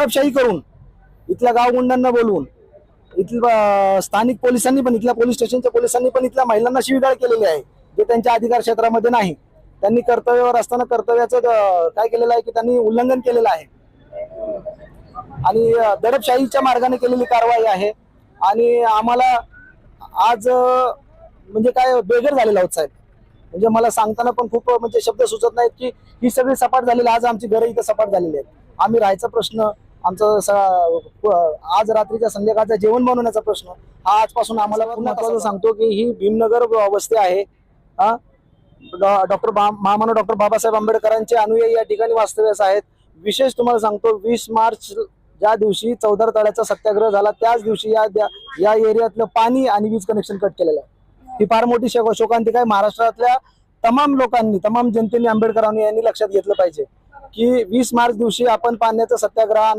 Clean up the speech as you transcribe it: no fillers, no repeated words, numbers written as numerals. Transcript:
दडपशाही करून इथल्या गावगुंडांना बोलवून इथल्या स्थानिक पोलिसांनी पण इथल्या पोलीस स्टेशनच्या पोलिसांनी पण इथल्या महिलांना शिवीगाळ केलेली आहे, जे त्यांच्या अधिकार क्षेत्रामध्ये नाही. त्यांनी कर्तव्यावर असताना कर्तव्याचं काय केलेलं आहे की त्यांनी उल्लंघन केलेलं आहे आणि दडपशाहीच्या मार्गाने केलेली कारवाई आहे. आणि आम्हाला आज म्हणजे काय बेघर झालेला आहोत साहेब. म्हणजे मला सांगताना पण खूप म्हणजे शब्द सुचत नाहीत की ही सगळी सपाट झालेली. आज आमची घरं इथं सपाट झालेली आहेत. आम्ही राहायचा प्रश्न, आमचं आज रात्रीच्या संध्याकाळचं जेवण बनवण्याचा प्रश्न हा आजपासून आम्हाला महत्वाचं सांगतो की ही भीमनगर वस्ती आहे. महामानव डॉक्टर बाबासाहेब आंबेडकरांचे अनुयायी या ठिकाणी वास्तव्यास आहेत. विशेष तुम्हाला सांगतो 20 मार्च ज्या दिवशी चौदार तळ्याचा सत्याग्रह झाला त्याच दिवशी या एरियातलं पाणी आणि वीज कनेक्शन कट केलेलं आहे. ही फार मोठी शोकांतिका आहे. महाराष्ट्रातल्या तमाम लोकांनी, तमाम जनतेने, आंबेडकर अनुयायांनी लक्षात घेतलं पाहिजे की 20 मार्च दिवशी आपण पाण्याचा सत्याग्रह